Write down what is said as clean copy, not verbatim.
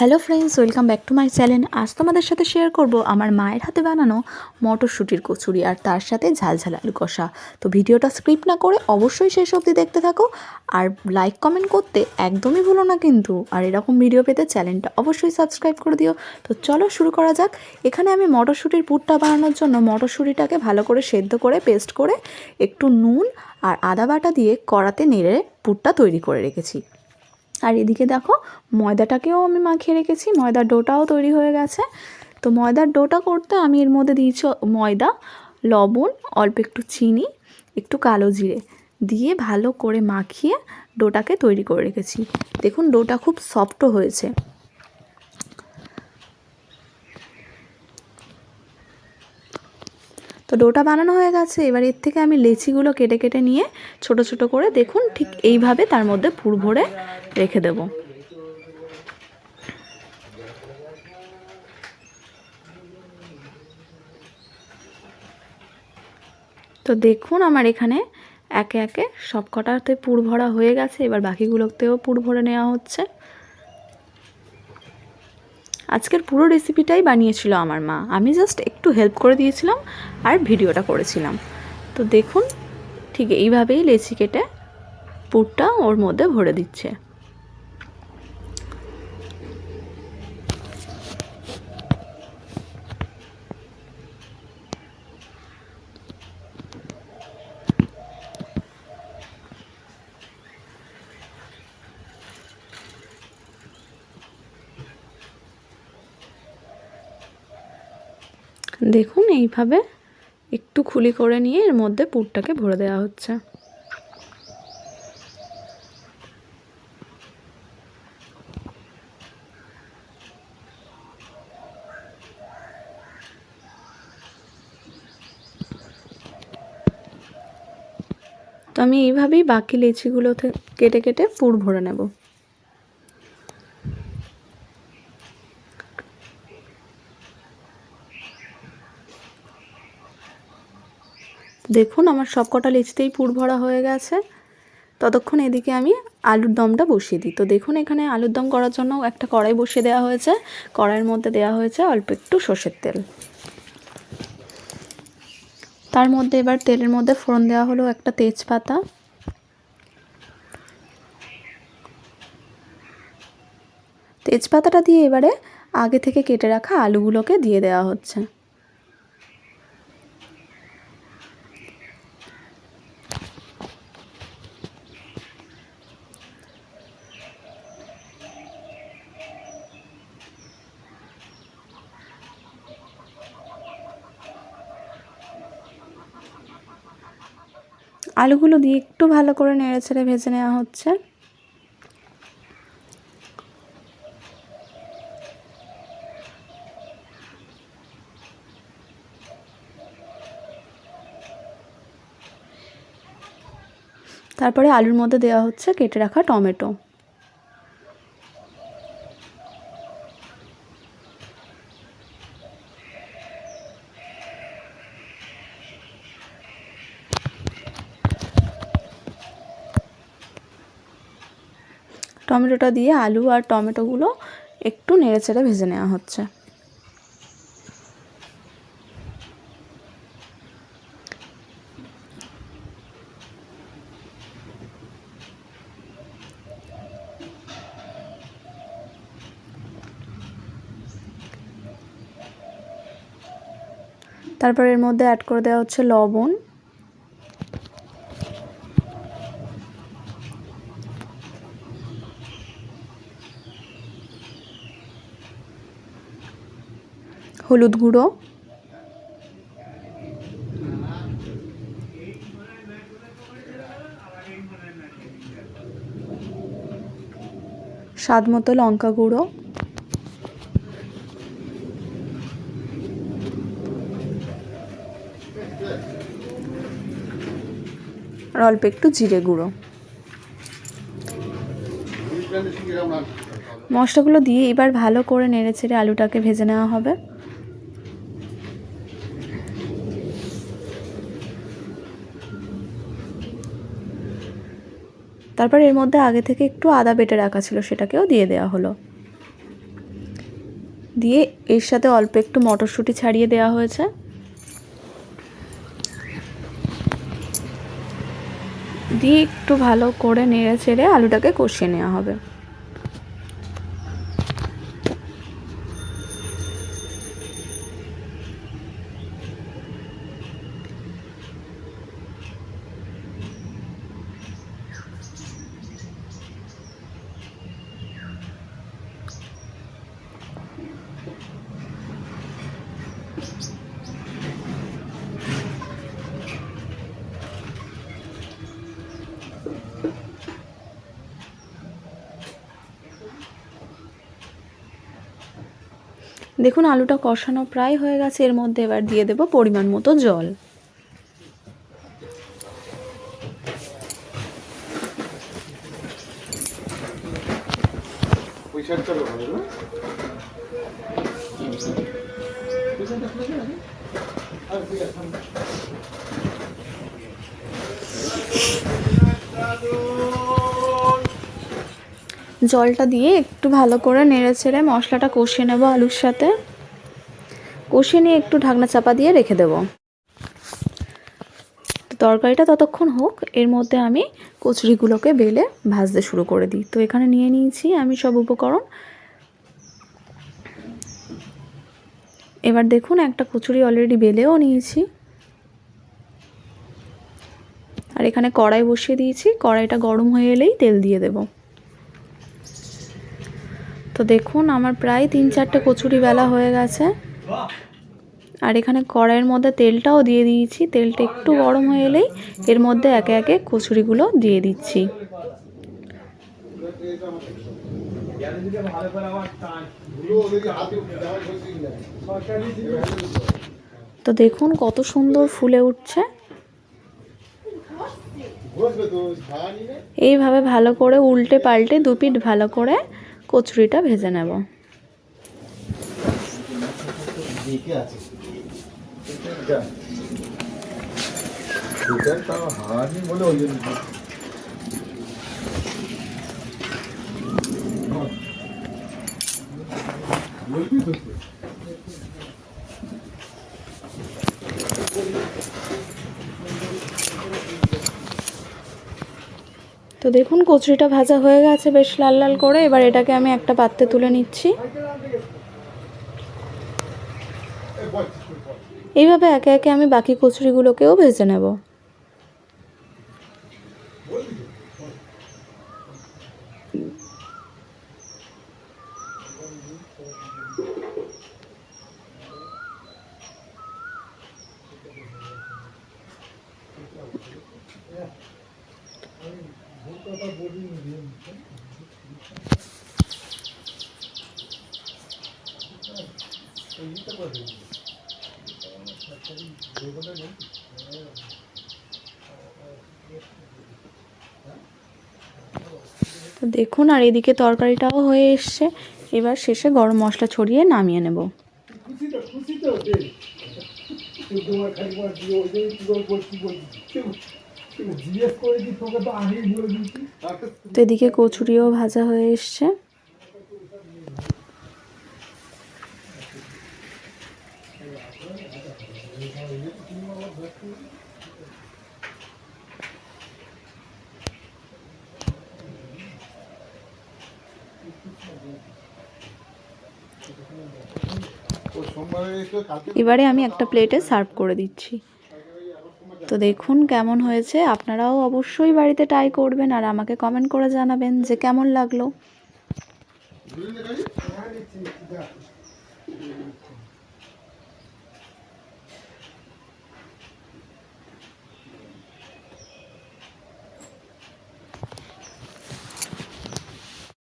Hello friends, welcome back to my channel. আজ তোমাদের সাথে শেয়ার করব আমার মায়ের হাতে বানানো মটরশুঁটির কচুরি আর তার সাথে ঝাল আলু কষা। তো ভিডিওটা স্ক্রিপ্ট না করে অবশ্যই শেষ অবধি দেখতে থাকো আর লাইক কমেন্ট করতে একদমই ভুলো না কিন্তু। আর এরকম ভিডিও পেতে চ্যানেলটা অবশ্যই সাবস্ক্রাইব করে দিও। তো চলো শুরু করা যাক। এখানে আমি মটরশুঁটির পুরটা বানানোর জন্য মটরশুঁটিটাকে ভালো করে সেদ্ধ করে পেস্ট করে একটু নুন আর আদা বাটা দিয়ে কড়াতে নেড়ে পুরটা তৈরি করে রেখেছি। আর এদিকে দেখো ময়দাটাকেও আমি মাখিয়ে রেখেছি, ময়দার ডোটাও তৈরি হয়ে গেছে। তো ময়দার ডোটা করতে আমি এর মধ্যে দিয়েছি ময়দা, লবণ, অল্প একটু চিনি, একটু কালো জিরে দিয়ে ভালো করে মাখিয়ে ডোটাকে তৈরি করে রেখেছি। দেখুন ডোটা খুব সফটও হয়েছে। তো ডোটা বানানো হয়ে গেছে। এবার এর থেকে আমি লেচিগুলো কেটে কেটে নিয়ে ছোট ছোট করে দেখুন ঠিক এইভাবে তার মধ্যে পুর ভরে রেখে দেবো। তো দেখুন আমার এখানে একে একে সব কটাতে পুর ভরা হয়ে গেছে। এবার বাকিগুলোতেও পুর ভরে নেওয়া হচ্ছে। আজকের পুরো রেসিপিটাই বানিয়েছিল আমার মা, আমি জাস্ট একটু হেল্প করে দিয়েছিলাম আর ভিডিওটা করেছিলাম। তো দেখুন ঠিক এইভাবেই লেচি কেটে পুরটা ওর মধ্যে ভরে দিচ্ছে। দেখুন এইভাবে একটু খুলি করে নিয়ে এর মধ্যে পুরটাকে ভরে দেওয়া হচ্ছে। তো আমি এইভাবেই বাকি লেচিগুলোতে কেটে কেটে পুর ভরে নেব। দেখুন আমার সব কটা লেচিতেই পুর ভরা হয়ে গেছে। ততক্ষণ এদিকে আমি আলুর দমটা বসিয়ে দিই। তো দেখুন এখানে আলুর দম করার জন্য একটা কড়াই বসিয়ে দেওয়া হয়েছে। কড়াইয়ের মধ্যে দেওয়া হয়েছে অল্প একটু সর্ষের তেল। তার মধ্যে এবার তেলের মধ্যে ফোড়ন দেওয়া হলো একটা তেজপাতা, তেজপাতাটা দিয়ে এবারে আগে থেকে কেটে রাখা আলুগুলোকে দিয়ে দেওয়া হচ্ছে। আলুগুলো দিয়ে একটু ভালো করে নেড়েচেড়ে ভেজে নেওয়া হচ্ছে। তারপরে আলুর মধ্যে দেওয়া হচ্ছে কেটে রাখা টমেটো। টমেটোটা দিয়ে আলু আর টমেটোগুলো একটু নেড়েচেড়ে ভেজে নেওয়া হচ্ছে। তারপর এর মধ্যে অ্যাড করে দেওয়া হচ্ছে লবণ, হলুদ গুঁড়ো, স্বাদ মতো লঙ্কা গুঁড়ো, আর অল্প একটু জিরে গুঁড়ো। মশলাগুলো দিয়ে এবার ভালো করে নেড়েচেড়ে আলুটাকে ভেজে নেওয়া হবে। তারপর এর মধ্যে আগে থেকে একটু আদা বেটে রাখা ছিল, সেটাকেও দিয়ে দেওয়া হলো। দিয়ে এর সাথে অল্প একটু মটরশুঁটি ছাড়িয়ে দেওয়া হয়েছে। দিয়ে একটু ভালো করে নেড়ে চেড়ে আলুটাকে কষিয়ে নেওয়া হবে। দেখুন আলুটা কষানো প্রায় হয়ে গেছে। এর মধ্যে এবার দিয়ে দেব পরিমাণ মতো জল। জলটা দিয়ে একটু ভালো করে নেড়ে চেড়ে মশলাটা কষিয়ে নেব আলুর সাথে। কষিয়ে নিয়ে একটু ঢাকনা চাপা দিয়ে রেখে দেব। তরকারিটা ততক্ষণ হোক, এর মধ্যে আমি কচুরিগুলোকে বেলে ভাজতে শুরু করে দিই। তো এখানে নিয়ে নিয়েছি আমি সব উপকরণ। এবার দেখুন একটা কচুরি অলরেডি বেলেও নিয়েছি। আর এখানে কড়াই বসিয়ে দিয়েছি। কড়াইটা গরম হয়ে এলেই তেল দিয়ে দেব। তো দেখুন আমার প্রায় 3-4টে কচুরি বেলা হয়ে গেছে। আর এখানে কড়াইয়ের মধ্যে তেলটাও দিয়ে দিয়েছি। তেলটা একটু গরম হয়ে এলেই এর মধ্যে একে একে কচুরিগুলো দিয়ে দিচ্ছি। তো দেখুন কত সুন্দর ফুলে উঠছে। এইভাবে ভালো করে উল্টে পাল্টে দুপিঠ ভালো করে কচুরিটা ভেজে নেব। তো দেখুন কচুরিটা ভাজা হয়ে গেছে বেশ লাল লাল করে। এবার এটাকে আমি একটা পাত্রে তুলে নিচ্ছি। এইভাবে একে একে আমি বাকি কচুরিগুলোকেও ভেজে নেব। তো দেখুন আর এদিকে তরকারিটাও হয়ে এসছে। এবার শেষে গরম মশলা ছড়িয়ে নামিয়ে নেব। তো এদিকে কচুরিও ভাজা হয়ে এসছে। এবারে আমি একটা প্লেটে সার্ভ করে দিচ্ছি। তো দেখুন কেমন হয়েছে। আপনারাও অবশ্যই বাড়িতে ট্রাই করবেন আর আমাকে কমেন্ট করে জানাবেন যে কেমন লাগলো।